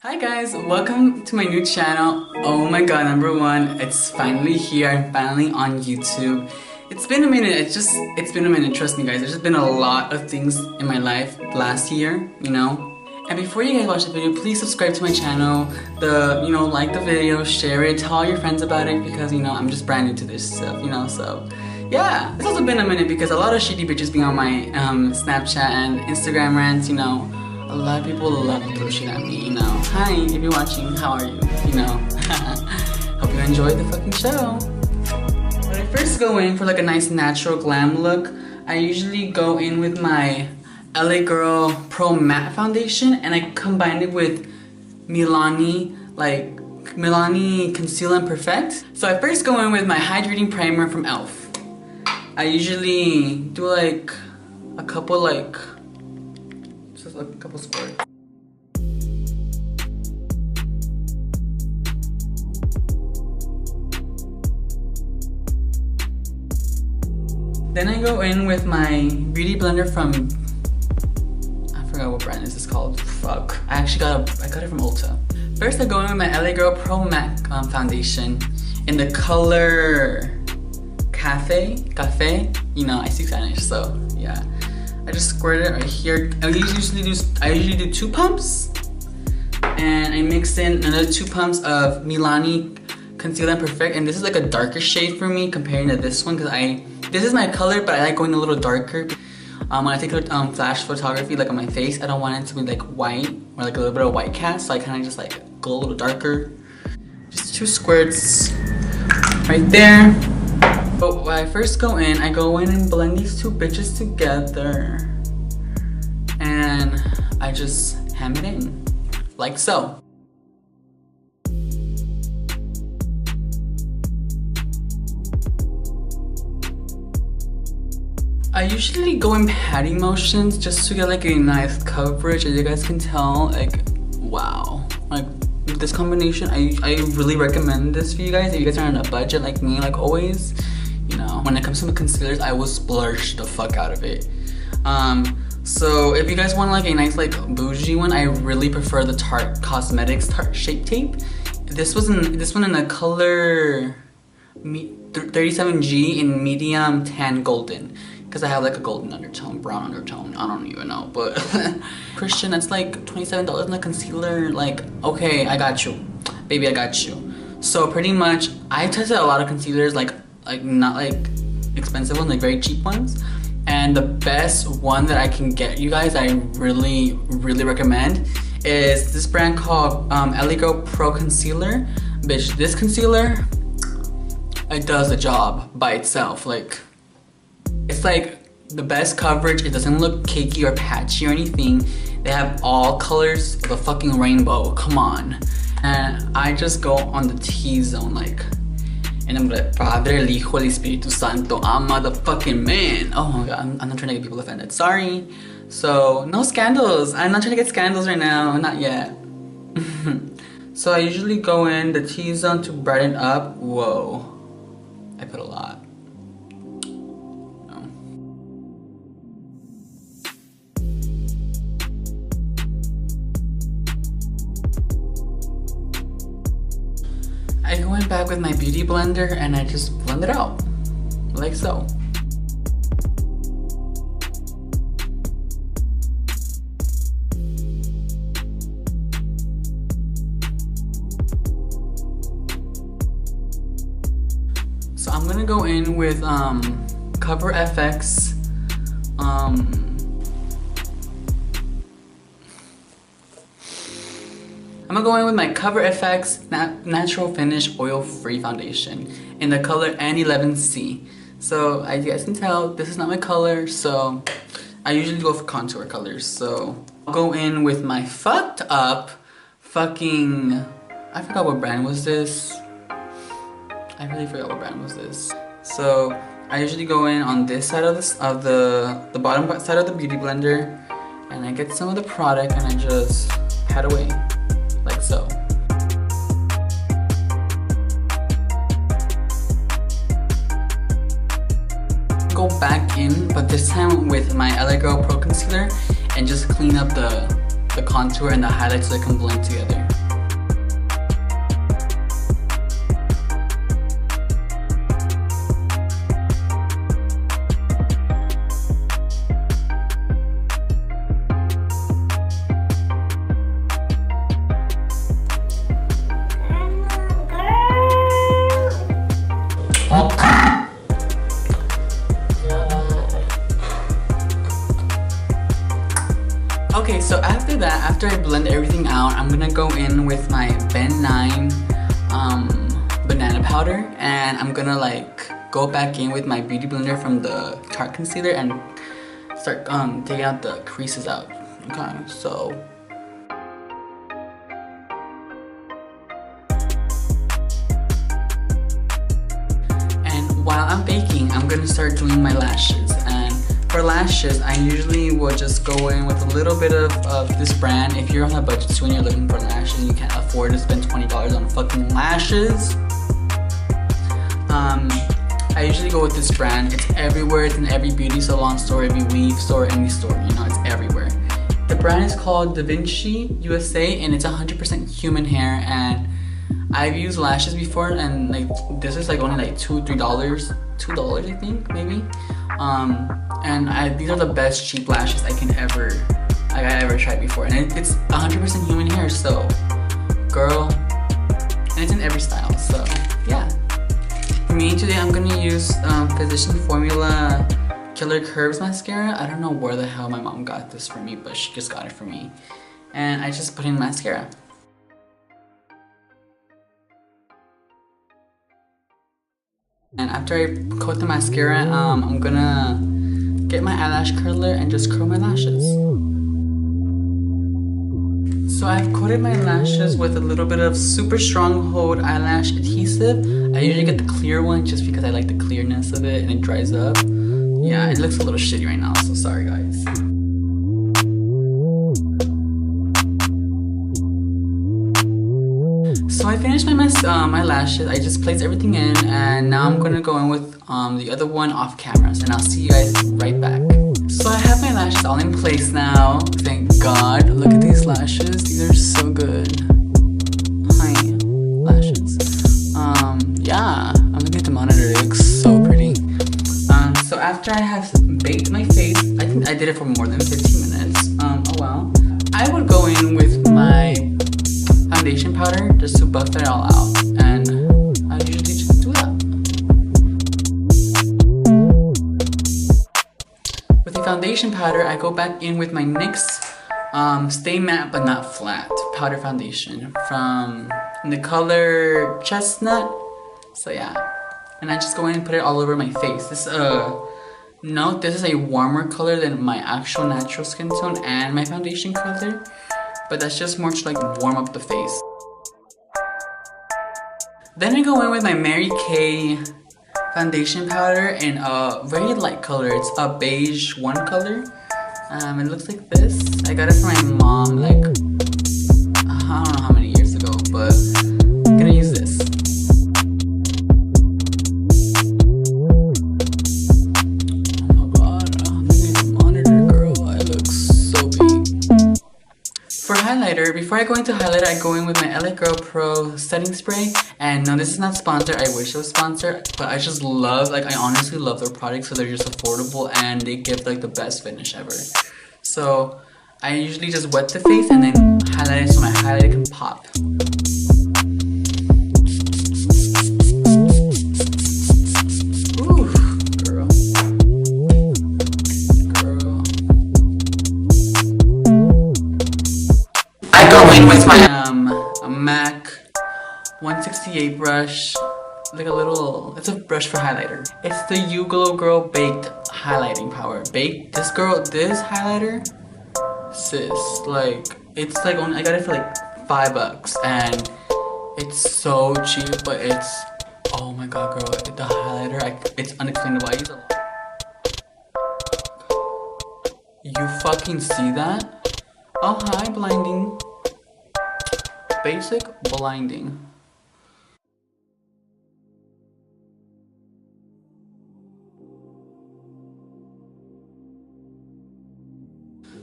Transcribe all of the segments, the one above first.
Hi guys, welcome to my new channel. Oh my god, number one, it's finally here. I'm finally on YouTube. It's been a minute, it's been a minute, trust me guys. There's just been a lot of things in my life last year, you know. And before you guys watch the video, please subscribe to my channel. Like the video, share it, tell all your friends about it because, I'm just brand new to this stuff, so. Yeah, it's also been a minute because a lot of shitty bitches being on my Snapchat and Instagram rants, A lot of people love to throw shit at me, Hi, if you're watching, how are you? Hope you enjoyed the fucking show. When I first go in for like a nice natural glam look, I usually go in with my LA Girl Pro Matte Foundation and I combine it with Milani Conceal and Perfect. So I first go in with my hydrating primer from e.l.f. I usually do like a couple squirts. Then I go in with my beauty blender from, I forgot what brand is this called. Fuck. I got it from Ulta. First I go in with my LA Girl Pro Matte Foundation in the color Cafe. I speak Spanish, so yeah. I just squirt it right here. I usually do 2 pumps, and I mix in another 2 pumps of Milani Conceal and Perfect, and this is like a darker shade for me comparing to this one because this is my color, but I like going a little darker. When I take flash photography like on my face, I don't want it to be like white or like a little bit of white cast, so I kind of just like go a little darker. Just 2 squirts right there. But when I first go in, I go in and blend these 2 bitches together. And I just ham it in, like so. I usually go in patty motions just to get like a nice coverage. As you guys can tell, like, wow. Like, this combination, I really recommend this for you guys. If you guys are on a budget like me, like always. When it comes to concealers, I will splurge the fuck out of it. So if you guys want like a nice like bougie one, I really prefer the Tarte Cosmetics Tarte Shape Tape. This one in the color 37G in medium tan golden. Because I have like a golden undertone, brown undertone, I don't even know. But Christian, that's like $27 in a concealer. Like, okay, I got you. Baby, I got you. So pretty much, I tested a lot of concealers, like not like expensive ones, like very cheap ones, and the best one that I can get you guys, I really recommend, is this brand called LA Girl Pro Concealer. Bitch, this concealer, it does the job by itself. Like, it's like the best coverage. It doesn't look cakey or patchy or anything. They have all colors of the fucking rainbow, come on. And I just go on the T-zone, like, en nombre del Padre, el Hijo, el Espíritu Santo, I'm motherfucking man. Oh my god, I'm not trying to get people offended. Sorry. So, no scandals. I'm not trying to get scandals right now. Not yet. So I usually go in the T-zone to brighten up. Whoa. I put a lot. No. I went back with my beauty blender and I just blend it out, like so. So I'm gonna go in with Cover FX I'm gonna go in with my Cover FX Natural Finish Oil-Free Foundation in the color N11C. So as you guys can tell, this is not my color, so I usually go for contour colors. So I'll go in with my fucked up fucking, I forgot what brand was this. I really forgot what brand was this. So I usually go in on this side of the bottom side of the beauty blender, and I get some of the product and I just pat away. Like so. Go back in, but this time with my LA Girl Pro Concealer, and just clean up the contour and the highlights so they can blend together. I'm gonna go in with my Ben 9 banana powder, and I'm gonna like go back in with my beauty blender from the Tarte concealer and start taking out the creases out. Okay, so while I'm baking, I'm gonna start doing my lashes. And for lashes, I usually will just go in with a little bit of this brand. If you're on a budget too and you're looking for lashes and you can't afford to spend $20 on fucking lashes, I usually go with this brand. It's everywhere. It's in every beauty salon store, every weave store, any store. You know, it's everywhere. The brand is called Da Vinci USA, and it's 100% human hair. And I've used lashes before, and like this is like only like $2 I think, maybe. And these are the best cheap lashes I ever tried before, and it's 100% human hair, so girl, and it's in every style. So yeah, for me today I'm gonna use Physician Formula Killer Curves mascara. I don't know where the hell my mom got this for me, but she just got it for me, and I just put in mascara. And after I coat the mascara, I'm gonna get my eyelash curler and just curl my lashes. So I've coated my lashes with a little bit of Super Stronghold eyelash adhesive. I usually get the clear one just because I like the clearness of it and it dries up. Yeah, it looks a little shitty right now, so sorry guys. So I finished my lashes. I just placed everything in, and now I'm gonna go in with the other one off cameras, and I'll see you guys right back. So I have my lashes all in place now. Thank God. Look at these lashes. These are so good. Hi, lashes. Yeah, I'm looking at the monitor. It looks so pretty. So after I have baked my face, I think I did it for more than 15 minutes. Oh wow. I would go in with my foundation powder just to buff it all out, and I usually just do that. With the foundation powder, I go back in with my NYX Stay Matte But Not Flat powder foundation from the color Chestnut. So yeah, and I just go in and put it all over my face. This note, this is a warmer color than my actual natural skin tone and my foundation color, but that's just more to like warm up the face. Then I go in with my Mary Kay foundation powder in a very light color. It's a beige 1 color. It looks like this. I got it from my mom like, I don't know how many years ago, but I'm gonna use this. Oh my god, I'm looking at the monitor, girl. I look so big. For highlighter, before I go into highlighter, I go in with my LA Girl Pro setting spray. And no, this is not sponsored. I wish it was sponsored, but I just love, like, I honestly love their products. So they're just affordable and they give like the best finish ever. So I usually just wet the face and then highlight it so my highlighter can pop. Ooh, girl. I go in with my MAC 168 brush, like a little, it's a brush for highlighter. It's the You Glow Girl Baked Highlighting Power. Baked, this highlighter, sis, like, it's like only, I got it for like $5 and it's so cheap, but it's, oh my god girl, the highlighter, it's unexplainable. I use a lot. You fucking see that? Oh hi, blinding. Basic blinding.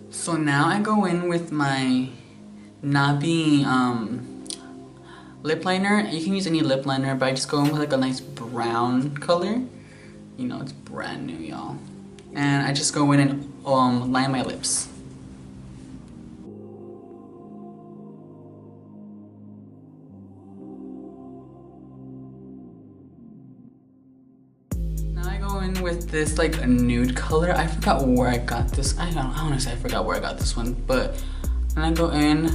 So now I go in with my Nabi lip liner. You can use any lip liner, but I just go in with like a nice brown color. You know, it's brand new, y'all. And I just go in and line my lips. With this like a nude color. I forgot where I got this. Honestly I forgot where I got this one, but then I go in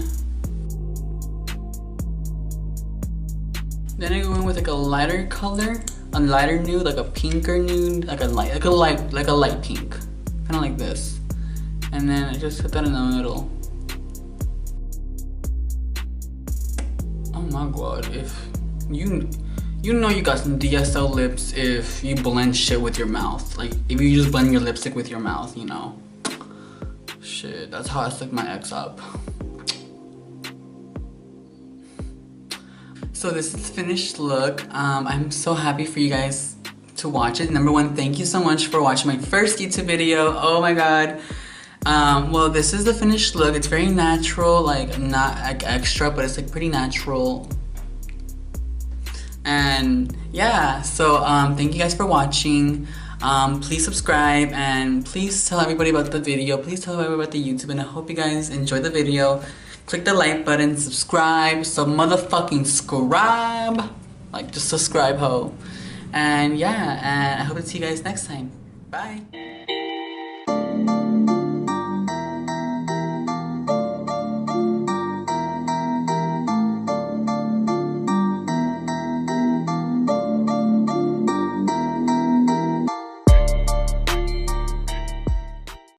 Then I go in with like a lighter color, a lighter nude, like a pinker nude, like a light pink, kind of like this. And then I just put that in the middle. Oh my god, if you know you got some DSL lips if you blend shit with your mouth. Like if you just blend your lipstick with your mouth, you know. Shit, that's how I stuck my ex up. So this is the finished look. I'm so happy for you guys to watch it. Number one, thank you so much for watching my first YouTube video. Oh my god. Well, this is the finished look. It's very natural, like not like extra, but it's like pretty natural. And yeah, so thank you guys for watching. Please subscribe and please tell everybody about the video. Please tell everybody about the YouTube, and I hope you guys enjoyed the video. Click the like button, subscribe, so motherfucking scribe. Like, just subscribe, ho. And yeah, and I hope to see you guys next time. Bye.